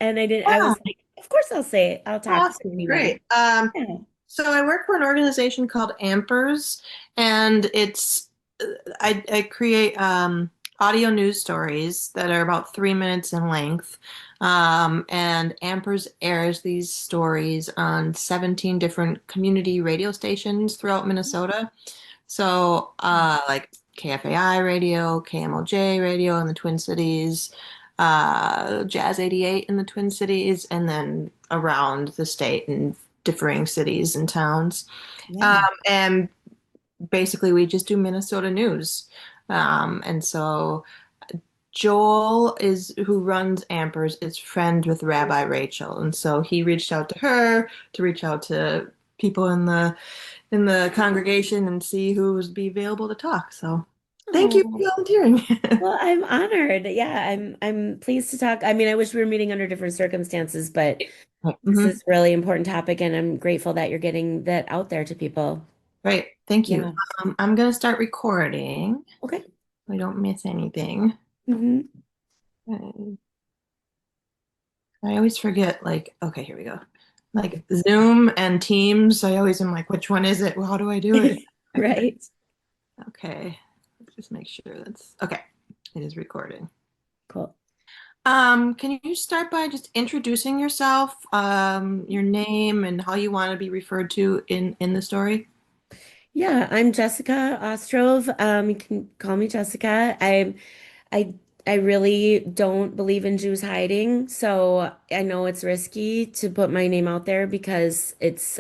And I Yeah, was like, of course I'll say it. I'll talk to awesome. anyone. Great. Yeah. So I work for an organization called Ampers, and I create audio news stories that are about 3 minutes in length. And Ampers airs these stories on 17 different community radio stations throughout Minnesota. So, like KFAI radio, KMOJ radio in the Twin Cities, Jazz 88 in the Twin Cities, and then around the state in differing cities and towns. Um, Yeah. and basically, we just do Minnesota news. And so Joel is who runs Ampers is friends with Rabbi Rachel, and so he reached out to her to reach out to people in the congregation and see who would be available to talk. So thank you Oh, for volunteering. well, I'm honored. Yeah, I'm pleased to talk. I mean, I wish we were meeting under different circumstances, but this hmm is a really important topic, and I'm grateful that you're getting that out there to people. Great. Thank you. Yeah. I'm going to start recording. Okay. So I don't miss anything. hmm Okay. I always forget, like, okay, here we go. Like Zoom and Teams, I always am like, which one is it? Well, how do I do it? Right. Okay, let's just make sure that's okay. It is recording. Cool. Can you start by just introducing yourself, your name and how you want to be referred to in the story? Yeah, I'm Jessica Ostrov. You can call me Jessica. I I really don't believe in Jews hiding, so I know it's risky to put my name out there because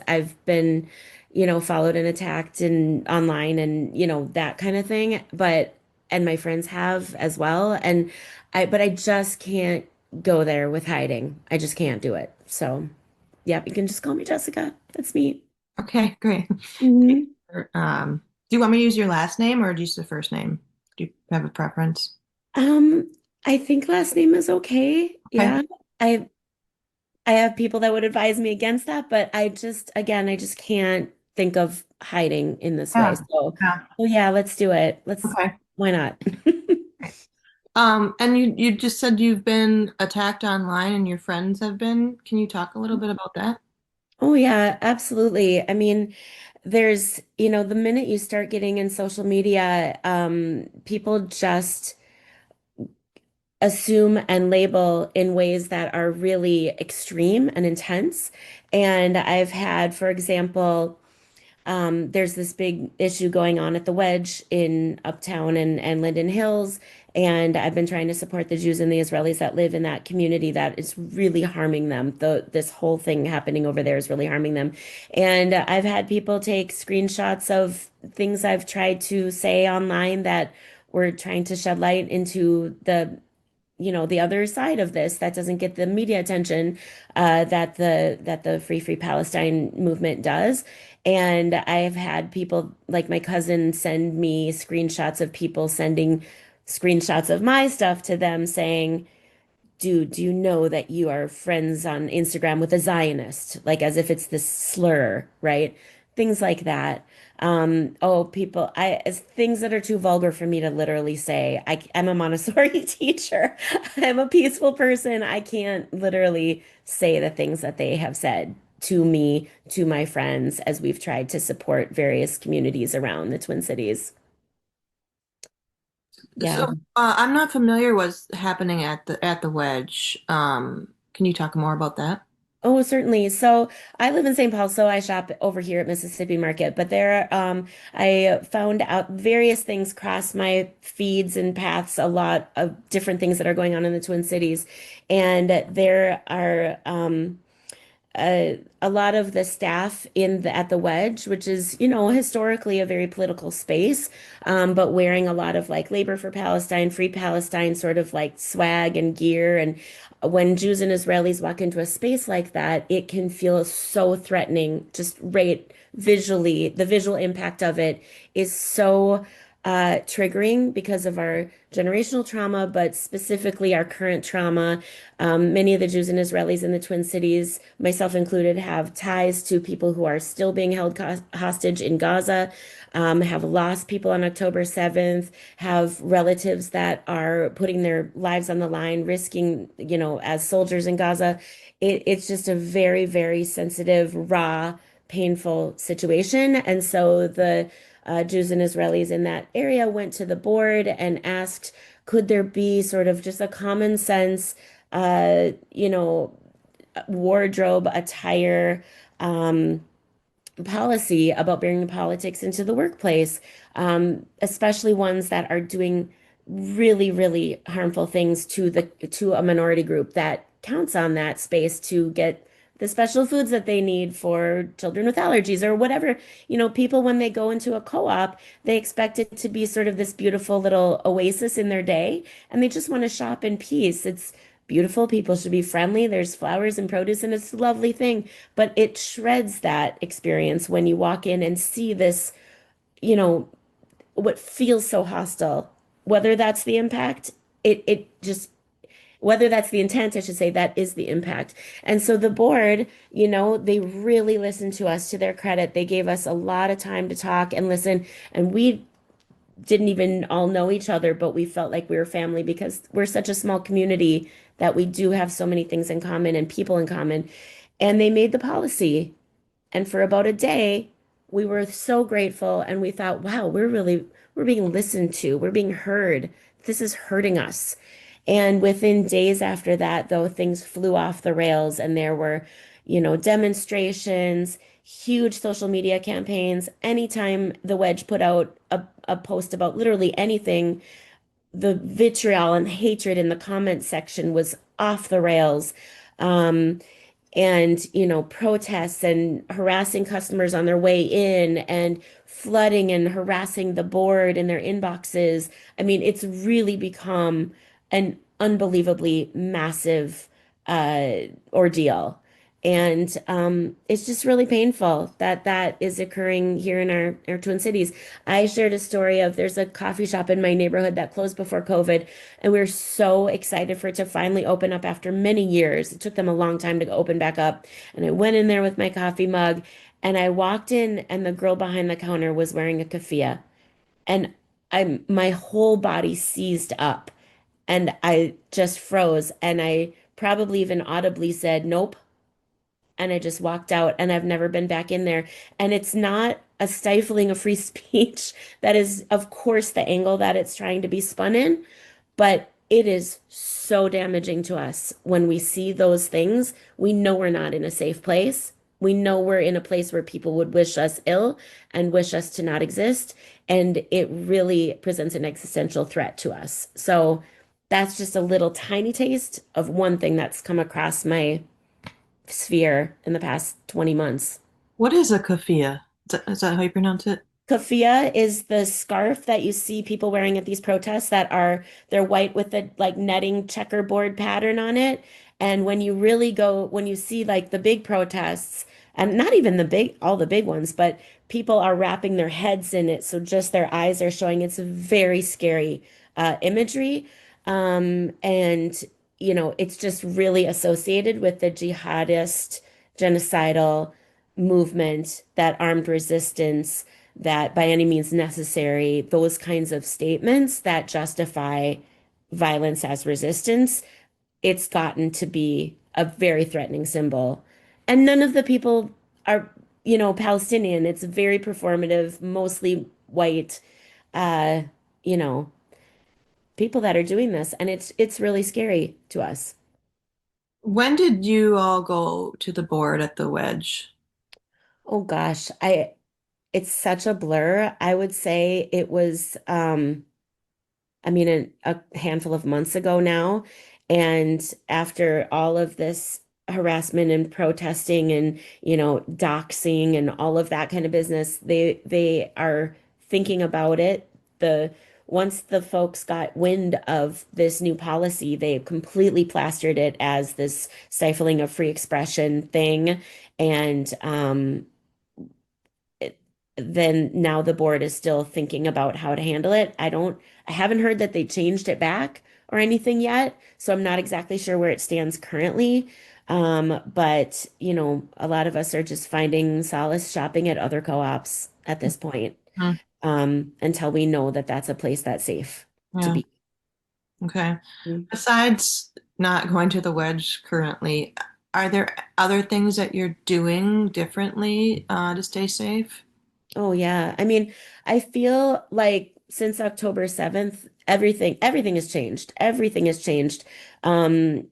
I've been, followed and attacked and online and that kind of thing. And my friends have as well. But I just can't go there with hiding. I just can't do it. So yeah, you can just call me Jessica. That's me. Okay, great. Mhm. Do you want me to use your last name or just the first name? Do you have a preference? Um, I think last name is okay. Okay. Yeah. I I have people that would advise me against that, but again, I just can't think of hiding in this way. Yeah. Yeah. So yeah, let's do it. Okay. Why not? And you just said you've been attacked online and your friends have been. Can you talk a little bit about that? Oh yeah, absolutely. I mean, the minute you start getting in social media, people just assume and label in ways that are really extreme and intense. And I've had, for example, there's this big issue going on at the Wedge in Uptown and Linden Hills. And I've been trying to support the Jews and the Israelis that live in that community that is really harming them. This whole thing happening over there is really harming them. And I've had people take screenshots of things I've tried to say online that were trying to shed light into the other side of this that doesn't get the media attention that the Free Palestine movement does. And I've had people like my cousin send me screenshots of people sending screenshots of my stuff to them saying, dude, do you know that you are friends on Instagram with a Zionist? Like as if it's this slur, right? Things like that. As things that are too vulgar for me to literally say. I'm a Montessori teacher. I'm a peaceful person. I can't literally say the things that they have said to me, to my friends, as we've tried to support various communities around the Twin Cities. So Yeah. I'm not familiar what's happening at the Wedge. Can you talk more about that? Oh, certainly. So I live in St. Paul, so I shop over here at Mississippi Market. But I found out various things cross my feeds and paths, a lot of different things that are going on in the Twin Cities. And there are a lot of the staff at the Wedge, which is, historically a very political space, but wearing a lot of like Labor for Palestine, Free Palestine sort of like swag and gear. And when Jews and Israelis walk into a space like that, it can feel so threatening, just right visually. The visual impact of it is so. triggering because of our generational trauma, but specifically our current trauma. Many of the Jews and Israelis in the Twin Cities, myself included, have ties to people who are still being held hostage in Gaza, have lost people on October 7th, have relatives that are putting their lives on the line, risking, as soldiers in Gaza. It's just a very, very sensitive, raw, painful situation. And so the Jews and Israelis in that area went to the board and asked, could there be sort of just a common sense, uh, you know, wardrobe, attire, um, policy about bringing politics into the workplace, especially ones that are doing really, really harmful things to a minority group that counts on that space to get the special foods that they need for children with allergies or whatever. People when they go into a co-op, they expect it to be sort of this beautiful little oasis in their day, and they just want to shop in peace. It's beautiful. People should be friendly. There's flowers and produce, and it's a lovely thing. But it shreds that experience when you walk in and see this, you know, what feels so hostile. Whether that's the impact, it just whether that's the intent, I should say, that is the impact. And so the board, they really listened to us to their credit. They gave us a lot of time to talk and listen. And we didn't even all know each other, but we felt like we were family because we're such a small community that we do have so many things in common and people in common. And they made the policy. And for about a day, we were so grateful and we thought, wow, we're being listened to. We're being heard. This is hurting us. And within days after that, though, things flew off the rails and there were, demonstrations, huge social media campaigns. Anytime the Wedge put out a post about literally anything, the vitriol and hatred in the comment section was off the rails. Um, and protests and harassing customers on their way in and flooding and harassing the board in their inboxes. I mean, it's really become an unbelievably massive uh ordeal. And it's just really painful that that is occurring here in our Twin Cities. I shared a story of there's a coffee shop in my neighborhood that closed before COVID, and we were so excited for it to finally open up after many years. It took them a long time to open back up. And I went in there with my coffee mug, and I walked in, and the girl behind the counter was wearing a keffiyeh. And my whole body seized up, and I just froze. And I probably even audibly said, nope, and I just walked out and I've never been back in there. And it's not a stifling of free speech. That is, of course, the angle that it's trying to be spun in, but it is so damaging to us when we see those things. We know we're not in a safe place. We know we're in a place where people would wish us ill and wish us to not exist. And it really presents an existential threat to us. So that's just a little tiny taste of one thing that's come across my sphere in the past 20 months. What is a keffiyeh? Is that how you pronounce it? Keffiyeh is the scarf that you see people wearing at these protests that are they're white with the like netting checkerboard pattern on it. And when you really go, when you see like the big protests, and not even all the big ones, but people are wrapping their heads in it, so just their eyes are showing. It's a very scary imagery. And it's just really associated with the jihadist, genocidal movement, that armed resistance, that by any means necessary, those kinds of statements that justify violence as resistance, it's gotten to be a very threatening symbol. And none of the people are, Palestinian. It's very performative, mostly white, uh, you know, people that are doing this. And it's really scary to us. When did you all go to the board at the Wedge? Oh gosh, it's such a blur. I would say it was I mean, a handful of months ago now. And after all of this harassment and protesting and, doxing and all of that kind of business, they are thinking about it. The Once the folks got wind of this new policy, they completely plastered it as this stifling of free expression thing. And then now the board is still thinking about how to handle it. I haven't heard that they changed it back or anything yet, so I'm not exactly sure where it stands currently. But a lot of us are just finding solace shopping at other co-ops at this point, Mm, until we know that that's a place that's safe to yeah. be. Okay. Mm. Besides not going to the wedge currently, are there other things that you're doing differently to stay safe? Oh yeah. I mean, I feel like since October 7th, everything has changed. Everything has changed. Um,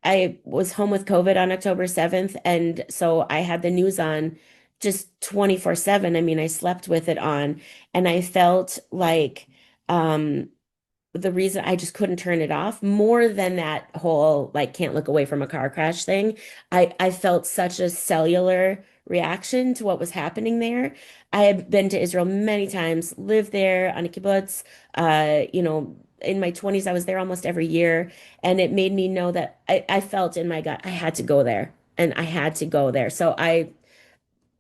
I was home with COVID on October 7th, and so I had the news on just 24/7. I mean, I slept with it on, and I felt like um the reason I just couldn't turn it off more than that whole like can't look away from a car crash thing. I felt such a cellular reaction to what was happening there. I had been to Israel many times, lived there on a kibbutz. In my 20s, I was there almost every year, and it made me know that I felt in my gut I had to go there, and I had to go there. So I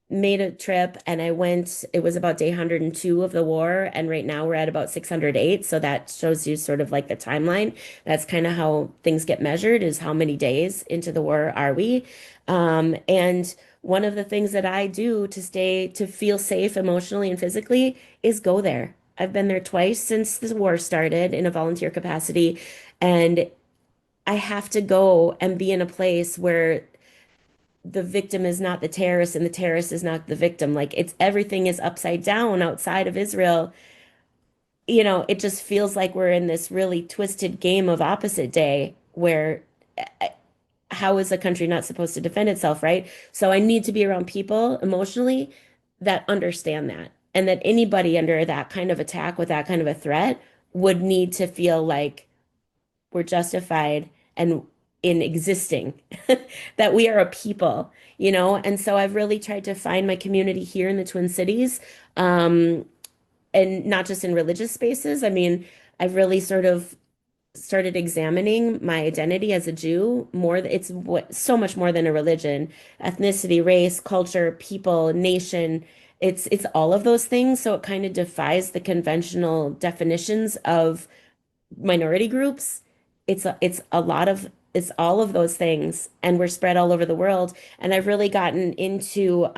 made a trip and I went, it was about day 102 of the war, and right now we're at about 608. So that shows you sort of like the timeline. That's kind of how things get measured, is how many days into the war are we? And one of the things that I do to feel safe emotionally and physically is go there. I've been there twice since the war started in a volunteer capacity, and I have to go and be in a place where the victim is not the terrorist and the terrorist is not the victim. Like it's everything is upside down outside of Israel. It just feels like we're in this really twisted game of opposite day where how is a country not supposed to defend itself, right? So I need to be around people emotionally that understand that, and that anybody under that kind of attack with that kind of a threat would need to feel like we're justified and in existing, that we are a people. And so I've really tried to find my community here in the Twin Cities, and not just in religious spaces. I mean, I've really sort of started examining my identity as a Jew more. It's what so much more than a religion, ethnicity, race, culture, people, nation. It's all of those things. So it kind of defies the conventional definitions of minority groups. It's all of those things, and we're spread all over the world. And I've really gotten into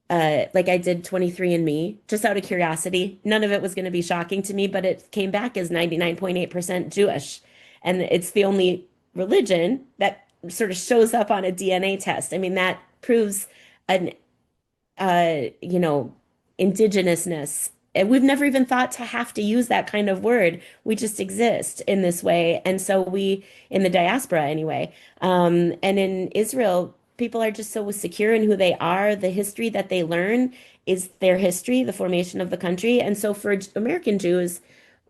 like I did 23andMe just out of curiosity. None of it was going to be shocking to me, but it came back as 99.8% Jewish. And it's the only religion that sort of shows up on a DNA test. I mean, that proves an you know, indigenousness. And we've never even thought to have to use that kind of word. We just exist in this way. And so in the diaspora anyway, and in Israel, people are just so secure in who they are. The history that they learn is their history, the formation of the country. And so for American Jews,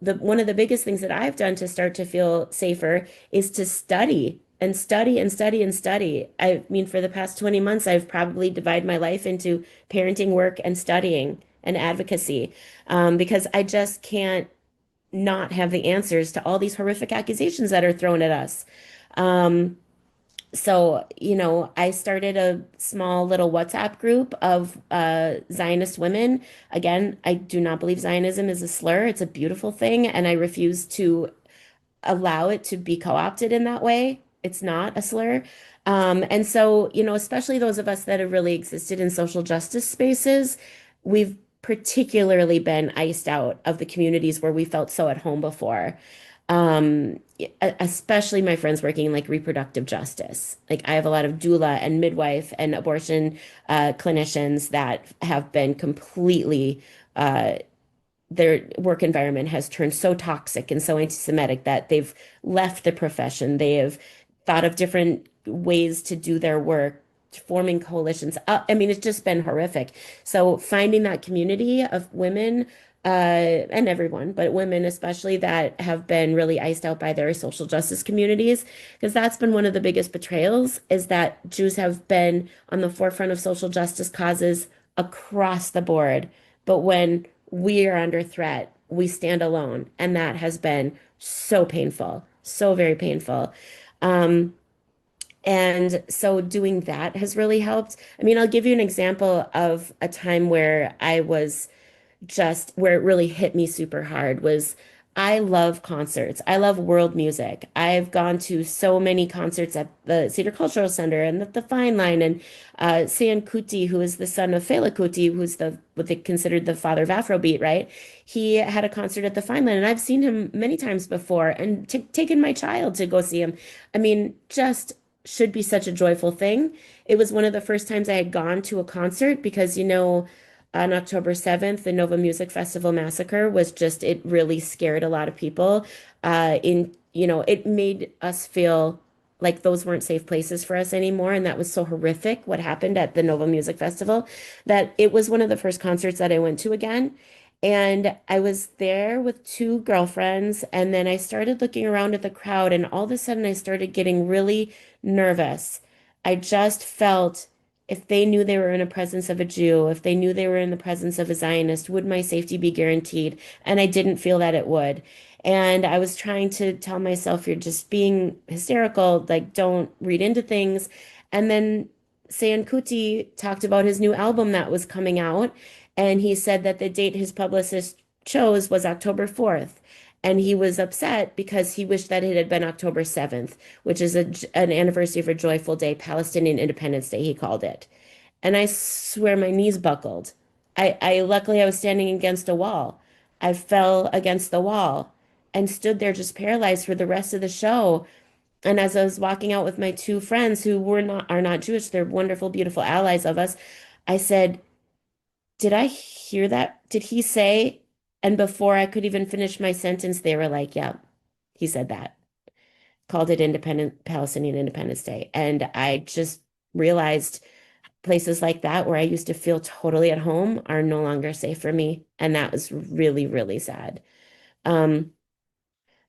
one of the biggest things that I've done to start to feel safer is to study and study and study and study. I mean, for the past 20 months, I've probably divided my life into parenting, work, and studying and advocacy, because I just can't not have the answers to all these horrific accusations that are thrown at us. Um, so, I started a small little WhatsApp group of Zionist women. Again, I do not believe Zionism is a slur. It's a beautiful thing, and I refuse to allow it to be co-opted in that way. It's not a slur. And so, especially those of us that have really existed in social justice spaces, we've particularly been iced out of the communities where we felt so at home before. Especially my friends working in like reproductive justice. Like I have a lot of doula and midwife and abortion clinicians that have been completely their work environment has turned so toxic and so anti-Semitic that they've left the profession. They have thought of different ways to do their work, forming coalitions. I mean, it's just been horrific. So finding that community of women, and everyone, but women especially that have been really iced out by their social justice communities, because that's been one of the biggest betrayals, is that Jews have been on the forefront of social justice causes across the board. But when we are under threat, we stand alone. And that has been so painful, so very painful. Um, And so doing that has really helped. I mean, I'll give you an example of a time where I was just where it really hit me super hard was I love concerts. I love world music. I've gone to so many concerts at the Cedar Cultural Center and the Fine Line and Sean Kuti, who is the son of Fela Kuti, who's the what they considered the father of Afrobeat, right? He had a concert at the Fine Line, and I've seen him many times before and t taken my child to go see him. I mean, just should be such a joyful thing. It was one of the first times I had gone to a concert because, on October 7th, the Nova Music Festival massacre was just, it really scared a lot of people. It made us feel like those weren't safe places for us anymore. And that was so horrific what happened at the Nova Music Festival that it was one of the first concerts that I went to again. And I was there with two girlfriends. And then I started looking around at the crowd, and all of a sudden I started getting really nervous. I just felt if they knew they were in the presence of a Jew, if they knew they were in the presence of a Zionist, would my safety be guaranteed? And I didn't feel that it would. And I was trying to tell myself, you're just being hysterical, like don't read into things. And then Sayan Kuti talked about his new album that was coming out, and he said that the date his publicist chose was October 4th. And he was upset because he wished that it had been October 7th, which is an anniversary of a joyful day, Palestinian Independence Day, he called it. And I swear my knees buckled. Luckily I was standing against a wall. I fell against the wall and stood there just paralyzed for the rest of the show. And as I was walking out with my two friends who are not Jewish, they're wonderful, beautiful allies of us, I said, "Did I hear that? Did he say?" And before I could even finish my sentence, they were like, "Yeah, he said that." Called it Independent Palestinian Independence Day. And I just realized places like that where I used to feel totally at home are no longer safe for me. And that was really, really sad. Um,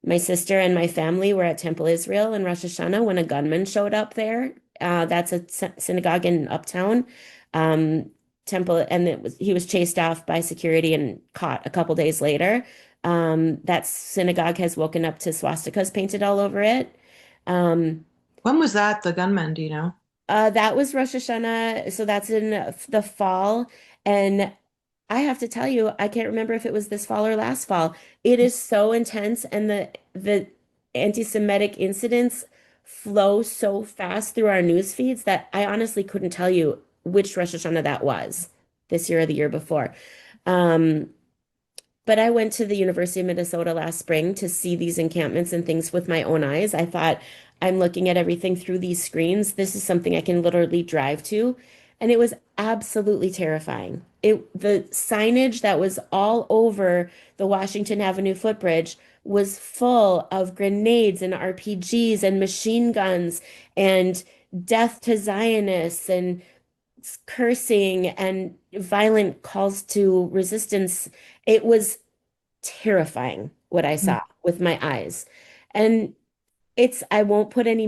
my sister and my family were at Temple Israel in Rosh Hashanah when a gunman showed up there. That's a synagogue in Uptown. Um, Temple, and he was chased off by security and caught a couple days later. That synagogue has woken up to swastikas painted all over it. Um, When was that, the gunman, do you know? that was Rosh Hashanah, so that's in the fall. And I have to tell you, I can't remember if it was this fall or last fall. It is so intense, and the anti-Semitic incidents flow so fast through our news feeds that I honestly couldn't tell you which Rosh Hashanah that was, this year or the year before. Um, but I went to the University of Minnesota last spring to see these encampments and things with my own eyes. I thought, I'm looking at everything through these screens. This is something I can literally drive to. And it was absolutely terrifying. The signage that was all over the Washington Avenue footbridge was full of grenades and RPGs and machine guns and death to Zionists and cursing and violent calls to resistance. It was terrifying what I saw with my eyes. And I won't put any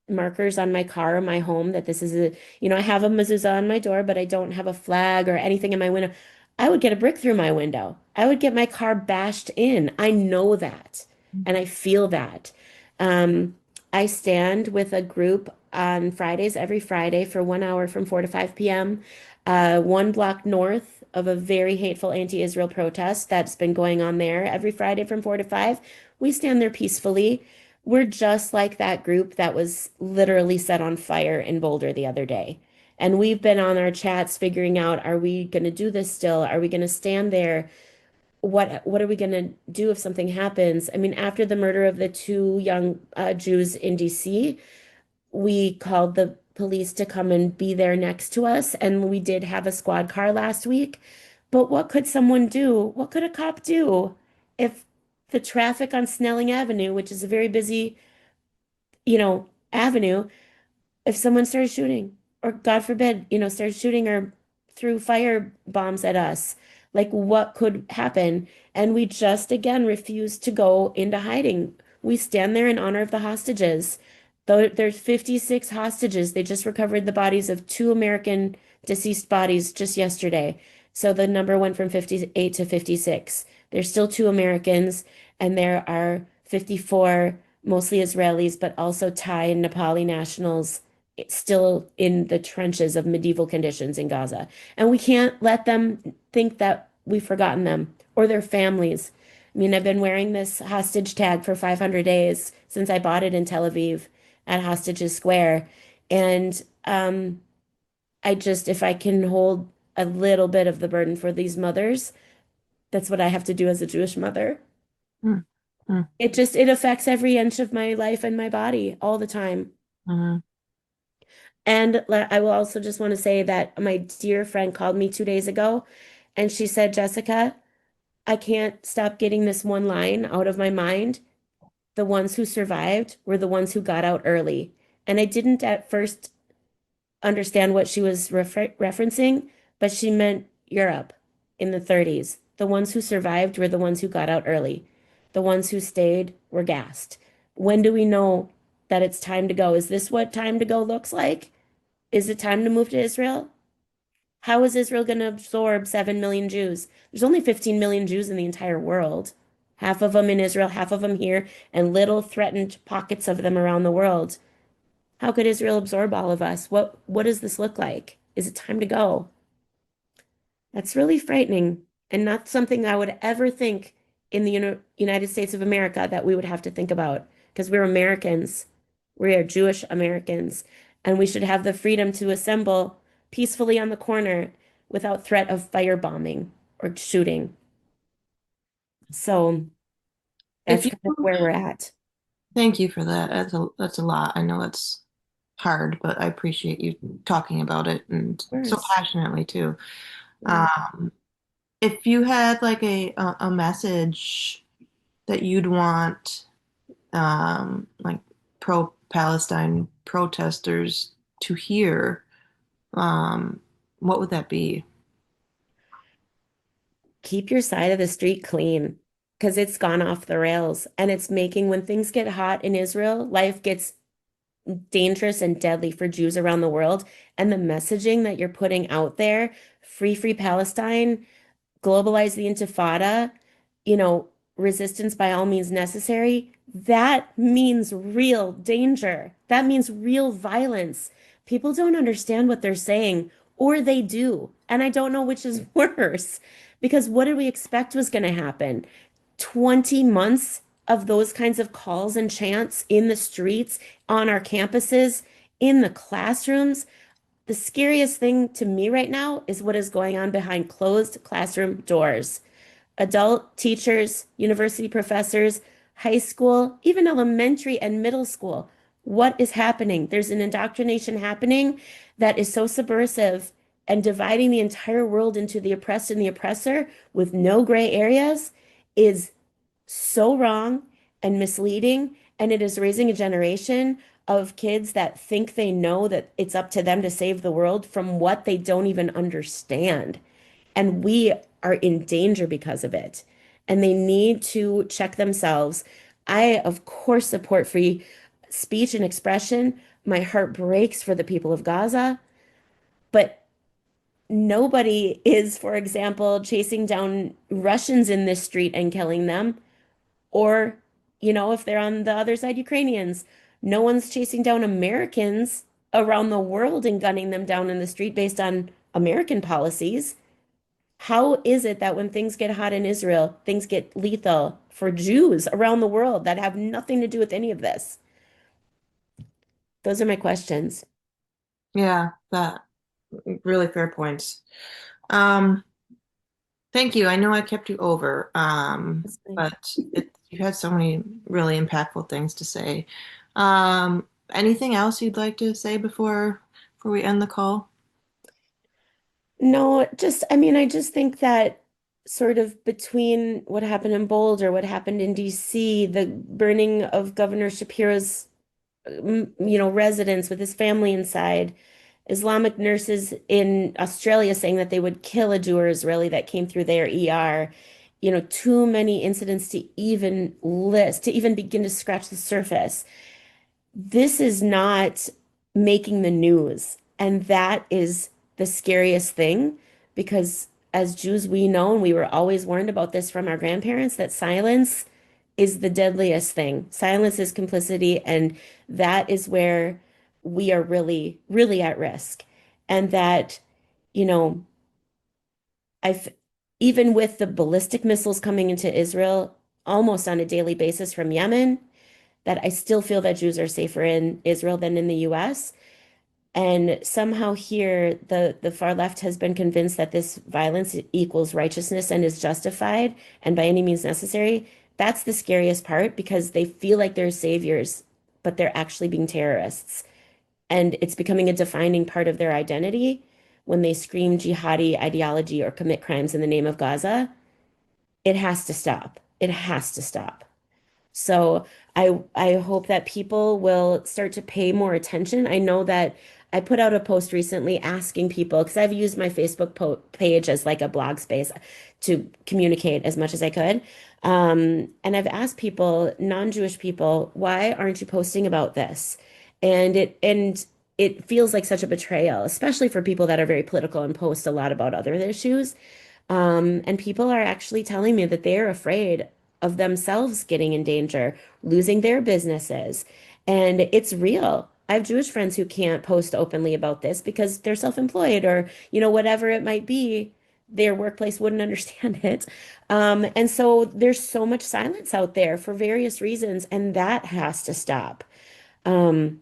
markers on my car or my home that this is I have a mezuzah on my door, but I don't have a flag or anything in my window. I would get a brick through my window. I would get my car bashed in. I know that, and I feel that. Um, I stand with a group on Fridays, every Friday for 1 hour from 4 to 5 p.m., one block north of a very hateful anti-Israel protest that's been going on there every Friday from 4 to 5. We stand there peacefully. We're just like that group that was literally set on fire in Boulder the other day. And we've been on our chats figuring out, are we going to do this still? Are we going to stand there? What are we going to do if something happens? I mean, after the murder of the two young Jews in DC, we called the police to come and be there next to us, and we did have a squad car last week. But what could someone do? What could a cop do if the traffic on Snelling Avenue, which is a very busy, avenue, if someone started shooting, or God forbid, started shooting or threw fire bombs at us, like what could happen? And we just again refused to go into hiding. We stand there in honor of the hostages. Though there's 56 hostages, they just recovered the bodies of two American deceased bodies just yesterday. So the number went from 58 to 56. There's still two Americans, and there are 54 mostly Israelis, but also Thai and Nepali nationals still in the trenches of medieval conditions in Gaza. And we can't let them think that we've forgotten them or their families. I mean, I've been wearing this hostage tag for 500 days since I bought it in Tel Aviv at Hostages Square. And I just, if I can hold a little bit of the burden for these mothers, that's what I have to do as a Jewish mother. Mm, mm, It affects every inch of my life and my body all the time. mhm. And I will also just want to say that my dear friend called me 2 days ago and she said, Jessica, I can't stop getting this one line out of my mind. The ones who survived were the ones who got out early. And I didn't at first understand what she was referencing, but she meant Europe in the 30s. The ones who survived were the ones who got out early. The ones who stayed were gassed. When do we know that it's time to go? Is this what time to go looks like? Is it time to move to Israel? How is Israel going to absorb 7 million Jews? There's only 15 million Jews in the entire world. Half of them in Israel, half of them here, and little threatened pockets of them around the world. How could Israel absorb all of us? What does this look like? Is it time to go? That's really frightening and not something I would ever think in the United States of America that we would have to think about because we're Americans. We are Jewish Americans, and we should have the freedom to assemble peacefully on the corner without threat of firebombing or shooting. So If that's you kind of where we're at. Thank you for that. That's a lot. I know it's hard, but I appreciate you talking about it and Of so course. passionately too. Yeah. Um, if you had like a message that you'd want like pro-Palestine protesters to hear, um, what would that be? Keep your side of the street clean because it's gone off the rails and it's making when things get hot in Israel, life gets dangerous and deadly for Jews around the world. And the messaging that you're putting out there, free, free Palestine, globalize the Intifada, you know, resistance by all means necessary, that means real danger. That means real violence. People don't understand what they're saying, or they do. And I don't know which is worse, because what did we expect was going to happen? 20 months of those kinds of calls and chants in the streets, on our campuses, in the classrooms. The scariest thing to me right now is what is going on behind closed classroom doors. Adult teachers, university professors, high school, even elementary and middle school. What is happening? There's an indoctrination happening that is so subversive and dividing the entire world into the oppressed and the oppressor with no gray areas is so wrong and misleading. And it is raising a generation of kids that think they know that it's up to them to save the world from what they don't even understand. And we are in danger because of it. And they need to check themselves. I, of course, support free speech and expression. My heart breaks for the people of Gaza, but nobody is, for example, chasing down Russians in this street and killing them. Or, if they're on the other side, Ukrainians. No one's chasing down Americans around the world and gunning them down in the street based on American policies. How is it that when things get hot in Israel, things get lethal for Jews around the world that have nothing to do with any of this? Those are my questions. Yeah, that really fair points. Um, Thank you. I know I kept you over, That's fine. but you had so many really impactful things to say. Anything else you'd like to say before we end the call? No, I mean, I just think that sort of between what happened in Boulder, what happened in DC, the burning of Governor Shapiro's residence with his family inside. Islamic nurses in Australia saying that they would kill a Jew or Israeli that came through their ER. Too many incidents to even list, to even begin to scratch the surface. This is not making the news. And that is the scariest thing because as Jews, we know, and we were always warned about this from our grandparents, that silence is the deadliest thing. Silence is complicity, and that is where we are really, really at risk. And that, you know, I've even with the ballistic missiles coming into Israel almost on a daily basis from Yemen, that I still feel that Jews are safer in Israel than in the US. And somehow here, the far left has been convinced that this violence equals righteousness and is justified and by any means necessary. That's the scariest part because they feel like they're saviors, but they're actually being terrorists. And it's becoming a defining part of their identity when they scream jihadi ideology or commit crimes in the name of Gaza. It has to stop. It has to stop. So I hope that people will start to pay more attention. I know that I put out a post recently asking people because I've used my Facebook po page as like a blog space to communicate as much as I could. And I've asked people, non-Jewish people, why aren't you posting about this? And it feels like such a betrayal, especially for people that are very political and post a lot about other issues. And people are actually telling me that they're afraid of themselves getting in danger, losing their businesses. And it's real. I have Jewish friends who can't post openly about this because they're self-employed or, whatever it might be, their workplace wouldn't understand it. And so there's so much silence out there for various reasons, and that has to stop. Um,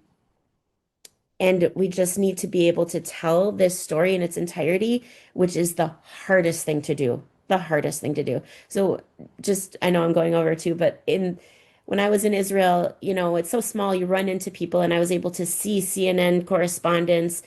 and we just need to be able to tell this story in its entirety, which is the hardest thing to do. The hardest thing to do. So just, I know I'm going over too, but when I was in Israel, it's so small, you run into people, and I was able to see CNN correspondents,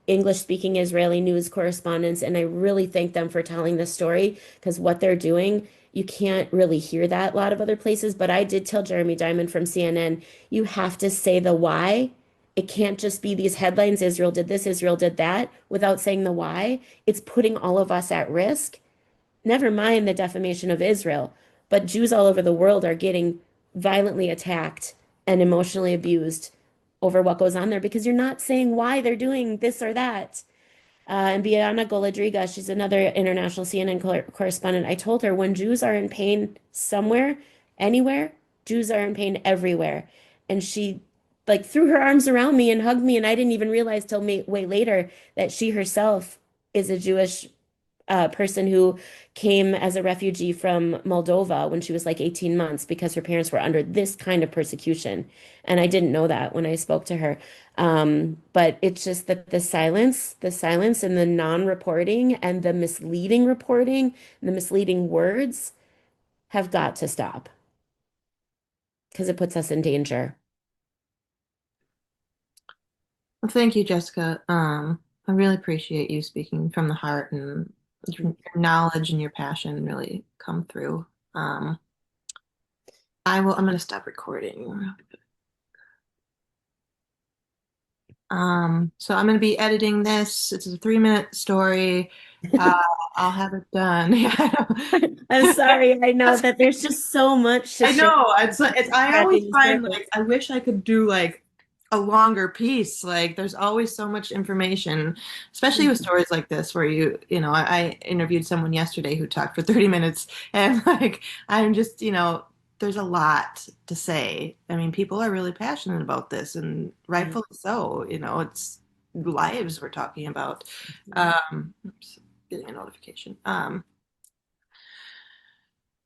English speaking Israeli news correspondents, and I really thank them for telling this story because what they're doing, you can't really hear that a lot of other places. But I did tell Jeremy Diamond from CNN, you have to say the why. It can't just be these headlines, Israel did this, Israel did that, without saying the why. It's putting all of us at risk. Never mind the defamation of Israel, but Jews all over the world are getting violently attacked and emotionally abused over what goes on there because you're not saying why they're doing this or that. And Biana Golodriga, she's another international CNN correspondent. I told her when Jews are in pain somewhere, anywhere, Jews are in pain everywhere. And she like threw her arms around me and hugged me, and I didn't even realize till way later that she herself is a Jewish person who came as a refugee from Moldova when she was like 18 months because her parents were under this kind of persecution. And I didn't know that when I spoke to her. But it's just that the silence and the non-reporting and the misleading reporting, the misleading words have got to stop because it puts us in danger. Well, thank you, Jessica. I really appreciate you speaking from the heart, and your knowledge and your passion really come through. Um, I'm going to stop recording. So I'm going to be editing this. It's a 3-minute story. Uh, I'll have it done. Yeah. I'm sorry. I know that there's just so much to I share. know. It's I always Scratching the find surface. like I wish I could do like a longer piece. Like there's always so much information, especially with stories like this where I interviewed someone yesterday who talked for 30 minutes and like I'm just, there's a lot to say. I mean, people are really passionate about this and Yeah. rightfully so. It's lives we're talking about. Oops, getting a notification.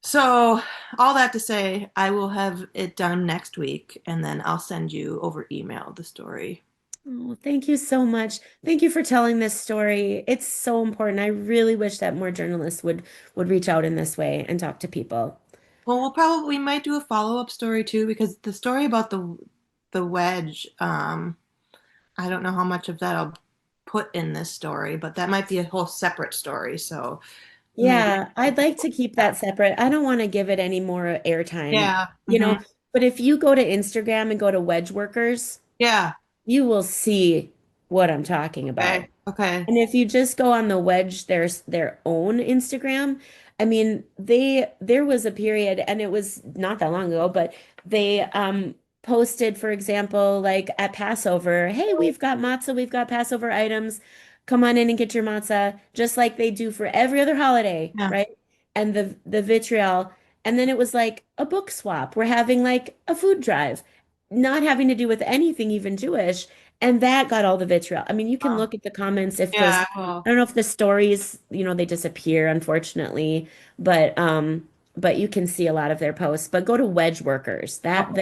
So, all that to say, I will have it done next week and then I'll send you over email the story. Oh, thank you so much. Thank you for telling this story. It's so important. I really wish that more journalists would reach out in this way and talk to people. Well, we might do a follow-up story too because the story about the wedge, I don't know how much of that I'll put in this story, but that might be a whole separate story. So maybe, Yeah, I'd like to keep that separate. I don't want to give it any more airtime, yeah, you know, hmm, but if you go to Instagram and go to Wedge Workers, yeah, you will see what I'm talking about. okay, okay, And if you just go on the Wedge, their own Instagram, I mean, there was a period, and it was not that long ago, but they posted, for example, like at Passover, hey, we've got matzah, we've got Passover items. Come on in and get your matzah, just like they do for every other holiday, yeah, right? And the vitriol. And then it was like a book swap. We're having like a food drive, not having to do with anything even Jewish. And that got all the vitriol. I mean, you can Oh, look at the comments if yeah, those, well, I don't know if the stories, they disappear, unfortunately, but you can see a lot of their posts. But go to Wedge Workers. That okay.